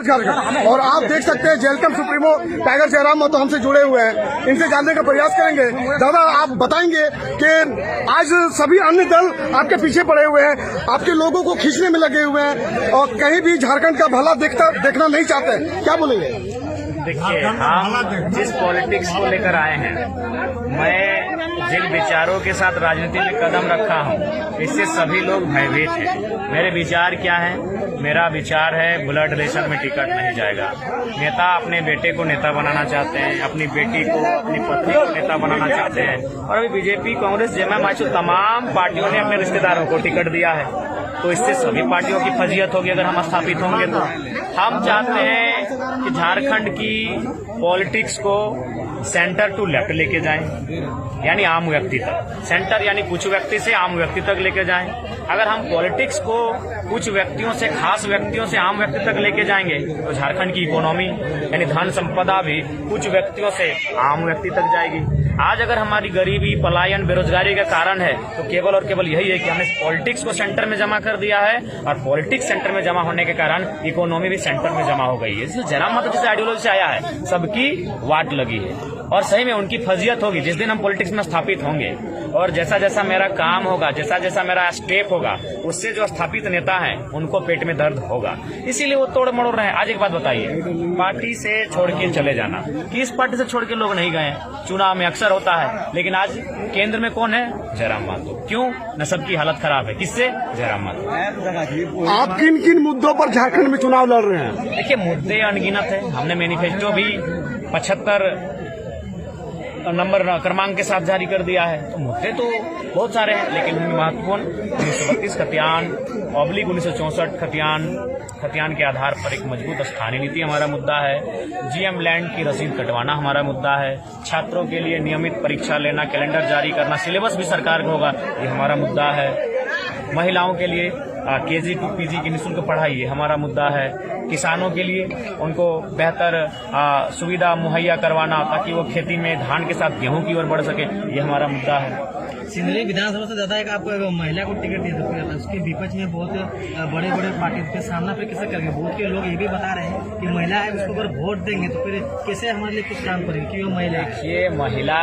झारखंड। और आप देख सकते हैं जेलकम सुप्रीमो टाइगर जयराम महतो हमसे जुड़े हुए हैं, इनसे जानने का प्रयास करेंगे। दादा, आप बताएंगे कि आज सभी अन्य दल आपके पीछे पड़े हुए हैं, आपके लोगों को खींचने में लगे हुए हैं और कहीं भी झारखंड का भला देखना नहीं चाहते, क्या बोलेंगे? देखिए, हम जिस पॉलिटिक्स को लेकर आए हैं, मैं जिन विचारों के साथ राजनीति में कदम रखा हूं, इससे सभी लोग भयभीत हैं। मेरे विचार क्या हैं? मेरा विचार है ब्लड रिलेशन में टिकट नहीं जाएगा। नेता अपने बेटे को नेता बनाना चाहते हैं, अपनी बेटी को, अपनी पत्नी को नेता बनाना चाहते हैं। और अभी बीजेपी, कांग्रेस, जेएमएम तमाम पार्टियों ने अपने रिश्तेदारों को टिकट दिया है, तो इससे सभी पार्टियों की फजीयत होगी अगर हम स्थापित होंगे। तो हम चाहते हैं कि झारखंड की पॉलिटिक्स को सेंटर टू लेफ्ट लेके जाएं, यानी आम व्यक्ति तक। सेंटर यानी कुछ व्यक्ति से आम व्यक्ति तक लेके जाएं। अगर हम पॉलिटिक्स को कुछ व्यक्तियों से, खास व्यक्तियों से आम व्यक्ति तक लेके जाएंगे तो झारखंड की इकोनॉमी यानी धन संपदा भी कुछ व्यक्तियों से आम व्यक्ति तक जाएगी। आज अगर हमारी गरीबी, पलायन, बेरोजगारी का कारण है तो केवल और केवल यही है कि हमने पॉलिटिक्स को सेंटर में जमा कर दिया है, और पॉलिटिक्स सेंटर में जमा होने के कारण इकोनॉमी भी सेंटर में जमा हो गई है। इसलिए जयराम महतो जैसे आइडियोलॉजी से आया है, सबकी वाट लगी है और सही में उनकी फजीयत होगी जिस दिन हम पॉलिटिक्स में स्थापित होंगे। और जैसा जैसा मेरा काम होगा, जैसा जैसा मेरा स्टेप होगा, उससे जो स्थापित नेता हैं उनको पेट में दर्द होगा, इसीलिए वो तोड़ मरोड़ रहे हैं। आज एक बात बताइए, पार्टी से छोड़ के चले जाना, किस पार्टी से छोड़ के लोग नहीं गए? चुनाव में अक्सर होता है, लेकिन आज केंद्र में कौन है? जयराम महतो। क्यों? न सबकी हालत खराब है, किससे? जयराम महतो। आप किन किन मुद्दों पर झारखंड में चुनाव लड़ रहे हैं? देखिए, मुद्दे अनगिनत है। हमने मैनिफेस्टो भी 75 नंबर क्रमांक के साथ जारी कर दिया है, तो मुद्दे तो बहुत सारे हैं, लेकिन उनमें महत्वपूर्ण 1932 खतियान, ऑब्लिक 1964 खतियान के आधार पर एक मजबूत स्थानीय नीति हमारा मुद्दा है। जीएम लैंड की रसीद कटवाना हमारा मुद्दा है। छात्रों के लिए नियमित परीक्षा लेना, कैलेंडर जारी करना, सिलेबस भी सरकार का होगा, ये हमारा मुद्दा है। महिलाओं के लिए केजी टू पीजी की निःशुल्क पढ़ाई, ये हमारा मुद्दा है। किसानों के लिए उनको बेहतर सुविधा मुहैया करवाना ताकि वो खेती में धान के साथ गेहूं की ओर बढ़ सके, ये हमारा मुद्दा है। सिंदरी विधानसभा से ज्यादा एक आपको महिला को टिकट दिया था, उसके विपक्ष में बहुत बड़े बड़े पार्टी के सामना पे कैसे करेंगे? वोट के लोग ये भी बता रहे हैं कि महिला है, उसको अगर वोट देंगे तो फिर कैसे हमारे लिए कुछ काम करेंगे कि वो महिला है? ये महिला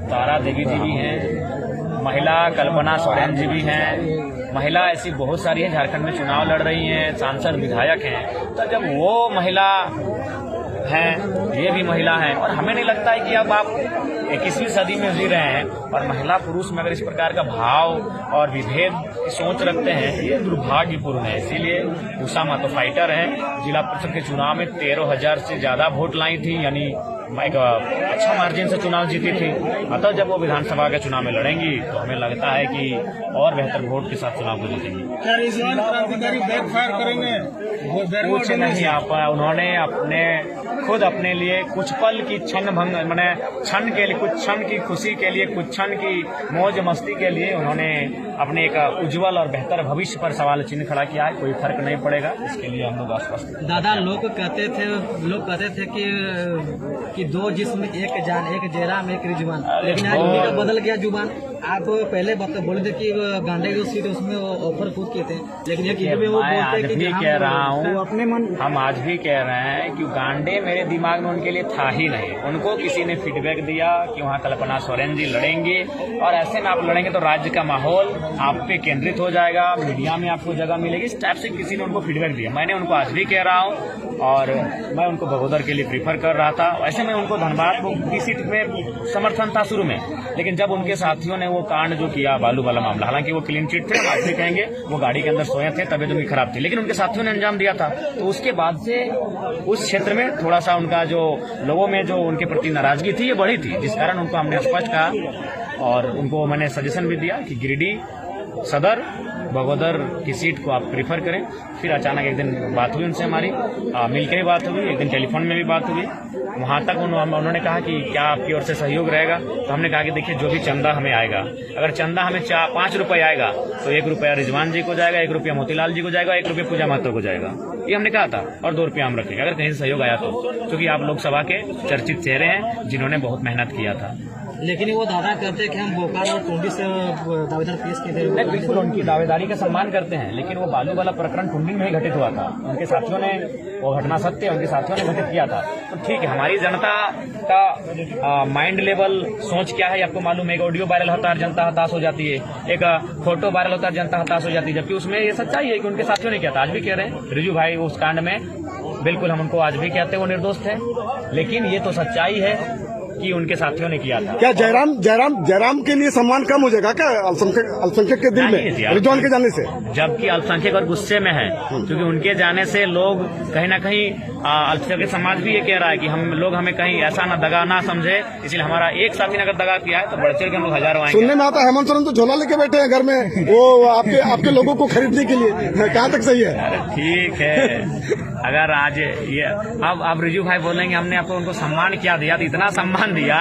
तारा देवी जी भी हैं, महिला कल्पना सोरेन जी भी हैं, महिला ऐसी बहुत सारी हैं झारखंड में चुनाव लड़ रही हैं, सांसद, विधायक हैं। तो जब वो महिला हैं, ये भी महिला हैं, और हमें नहीं लगता है कि अब आप 21वीं सदी में जी रहे हैं और महिला पुरुष में अगर इस प्रकार का भाव और विभेद की सोच रखते हैं, ये दुर्भाग्यपूर्ण है। इसीलिए उषा महतो फाइटर हैं, जिला परिषद के चुनाव में 13,000 से ज्यादा वोट लाई थी, यानी एक अच्छा मार्जिन से चुनाव जीती थी। अतः जब वो विधानसभा के चुनाव में लड़ेंगी तो हमें लगता है कि और बेहतर वोट के साथ चुनाव को जीतेंगी। क्या रिजवान क्रांतिकारी बैकफायर करेंगे? कुछ नहीं आ पाया। उन्होंने खुद अपने लिए कुछ पल की क्षण के लिए, कुछ क्षण की खुशी के लिए, कुछ क्षण की मौज मस्ती के लिए उन्होंने अपने एक उज्जवल और बेहतर भविष्य पर सवाल चिन्ह खड़ा किया है। कोई फर्क नहीं पड़ेगा, इसके लिए हम लोग आश्वस्त। दादा, लोग कहते थे कि दो जिस्म, एक जान, एक जयराम, एक रिजवान, लेकिन आज उन्हीं का बदल गया जुबान। आप पहले बोले थे कि गांडे जो सीट उसमें ऑफर खुद किए थे, लेकिन वो आज भी कह रहा हूँ, हम आज भी कह रहे हैं कि गांडे मेरे दिमाग में उनके लिए था ही नहीं। उनको किसी ने फीडबैक दिया कि वहाँ कल्पना सोरेन जी लड़ेंगे, और ऐसे में आप लड़ेंगे तो राज्य का माहौल आप पे केंद्रित हो जाएगा, मीडिया में आपको जगह मिलेगी। इस टाइप से किसी ने उनको फीडबैक दिया। मैंने उनको आज भी कह रहा हूँ, और मैं उनको बगोदर के लिए प्रीफर कर रहा था। ऐसे में उनको धनबाद की सीट में समर्थन था शुरू में, लेकिन जब उनके साथियों ने वो कांड जो किया, बालू वाला मामला, हालांकि वो क्लीन चिट थे, आज भी कहेंगे वो गाड़ी के अंदर सोए थे, तबियत उनकी खराब थी, लेकिन उनके साथियों ने अंजाम दिया था। तो उसके बाद से उस क्षेत्र में थोड़ा सा उनका जो लोगों में जो उनके प्रति नाराजगी थी, ये बढ़ी थी, जिस कारण उनको हमने स्पष्ट कहा और उनको मैंने सजेशन भी दिया कि गिरिडीह सदर, बगोदर की सीट को आप प्रीफर करें। फिर अचानक एक दिन बात हुई उनसे, हमारी मिलकर ही बात हुई, एक दिन टेलीफोन में भी बात हुई। वहां तक उन्होंने कहा कि क्या आपकी ओर से सहयोग रहेगा, तो हमने कहा कि देखिए, जो भी चंदा हमें आएगा, अगर चंदा हमें 5 रुपये आएगा तो 1 रुपया रिजवान जी को जाएगा, 1 रुपया मोतीलाल जी को जाएगा, 1 रुपया पूजा महतो को जाएगा, ये हमने कहा था, और 2 रुपया हम रखेंगे अगर कहीं से सहयोग आया तो, क्योंकि आप लोकसभा के चर्चित चेहरे हैं जिन्होंने बहुत मेहनत किया था। लेकिन वो दावा करते हैं कि हम बोकारो और टुंडी से दावेदार पेश किए थे। नहीं, बिल्कुल उनकी दावेदारी का सम्मान करते हैं, लेकिन वो बालू वाला प्रकरण टुंडी में ही घटित हुआ था। उनके साथियों ने वो घटना सत्य, उनके साथियों ने घटित किया था। तो ठीक है, हमारी जनता का माइंड लेवल सोच क्या है आपको मालूम है। एक ऑडियो वायरल होता है, जनता हताश हो जाती है। एक फोटो वायरल होता है, जनता हताश हो जाती है। जबकि उसमें ये सच्चाई है कि उनके साथियों ने किया था। आज भी कह रहे हैं रिजू भाई उस कांड में, बिल्कुल हम उनको आज भी कहते हैं वो निर्दोष थे, लेकिन ये तो सच्चाई है कि उनके साथियों ने किया था। क्या जयराम के लिए सम्मान कम हो जाएगा क्या अल्पसंख्यक के दिल में रिजवान के जाने से? जबकि अल्पसंख्यक और गुस्से में है, क्योंकि उनके जाने से लोग कहीं ना कहीं अल्पसंख्यक समाज भी ये कह रहा है कि हम लोग हमें कहीं ऐसा ना दगा ना समझे, इसलिए हमारा एक साथी ने अगर दगा किया है तो बढ़ चढ़ के हम लोग हजारों आएंगे। सुनने में आता है हेमंत सोरेन तो झोला लेके बैठे हैं घर में, वो आपके लोगों को खरीदने के लिए। कहाँ तक सही है? अरे ठीक है, अगर आज ये अब रिजू भाई बोलेंगे हमने आपको उनको सम्मान क्या दिया, तो इतना सम्मान दिया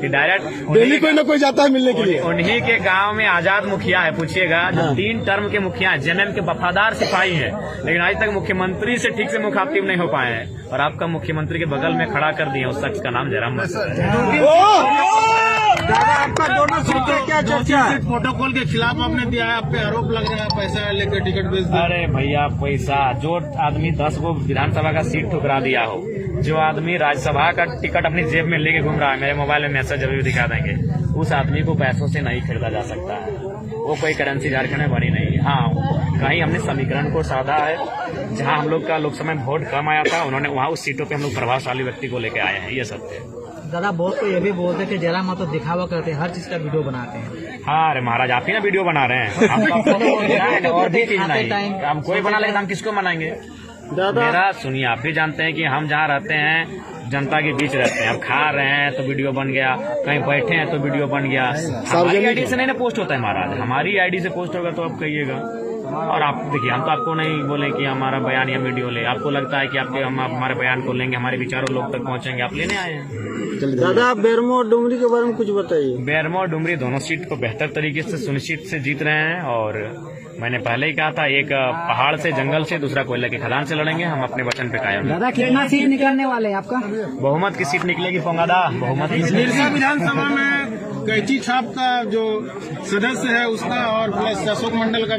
कि डायरेक्ट डेली कोई ना कोई जाता है मिलने के लिए। उन्हीं के गांव में आजाद मुखिया है, पूछिएगा, जो 3 टर्म के मुखिया हैं, जेएमएम के वफादार सिपाही हैं, लेकिन आज तक मुख्यमंत्री से ठीक से मुखातिब नहीं हो पाए हैं। और आपका मुख्यमंत्री के बगल में खड़ा कर दिए उस शख्स का नाम जयराम मसूद है। आपका दोनों सीटें क्या चर्चा प्रोटोकॉल के खिलाफ आपने दिया है, आप पे आरोप लग रहा है पैसा लेकर टिकट बेच दिया। अरे भैया, पैसा जो आदमी 10 गो विधानसभा का सीट ठुकरा दिया हो, जो आदमी राज्यसभा का टिकट अपनी जेब में लेके घूम रहा है, मेरे मोबाइल में मैसेज अभी भी दिखा देंगे, उस आदमी को पैसों से नहीं खरीदा जा सकता है। वो कोई करेंसी झारखंड में बनी नहीं है। हाँ, कहीं हमने समीकरण को साधा है, जहाँ हम लोग का लोकसभा में वोट कम आया था, उन्होंने वहाँ उस सीटों पे हम लोग प्रभावशाली व्यक्ति को लेके आए हैं, ये सत्य है। दादा बहुत तो ये भी बोलते हैं कि जयराम मातो दिखावा करते हैं, हर चीज का वीडियो बनाते हैं। हाँ, अरे महाराज, आप ही ना वीडियो बना रहे हैं, हम तो और भी चीज नहीं, हम कोई बना लेंगे, हम किसको बनाएंगे? मेरा सुनिए, आप भी जानते हैं कि हम जहाँ रहते हैं जनता के बीच रहते हैं। अब खा रहे हैं तो वीडियो बन गया, कहीं बैठे हैं तो वीडियो बन गया। हमारी आईडी से नहीं ना पोस्ट होता है महाराज, हमारी आईडी से पोस्ट होगा तो आप कहिएगा। और आप देखिए, हम तो आपको नहीं बोले कि हमारा बयान या वीडियो ले। आपको लगता है कि हम हमारे बयान को लेंगे, हमारे विचारों लोग तक पहुंचेंगे, आप लेने आए हैं। दादा, बेरमो और डुमरी के बारे में कुछ बताइए। बेरमो और डुमरी दोनों सीट को बेहतर तरीके से सुनिश्चित से जीत रहे हैं। और मैंने पहले ही कहा था, एक पहाड़ से, जंगल से, दूसरा कोयले की खदान से लड़ेंगे। हम अपने वचन पे कायम हैं। दादा कितना सीट निकलने वाले हैं आपका? बहुमत की सीट निकलेगी पोंगादा, बहुमत की मिर्जा विधानसभा में कैची छाप का जो सदस्य है उसका, और प्लस अशोक मंडल का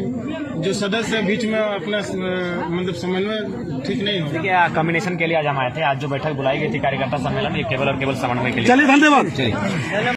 जो सदस्य है, बीच में अपना मतलब समन्वय ठीक नहीं हो। देखिए, कॉम्बिनेशन के लिए आज हम आए थे। आज जो बैठक बुलाई गई थी कार्यकर्ता सम्मेलन, ये केवल और केवल समन्वय के लिए। चलिए, धन्यवाद।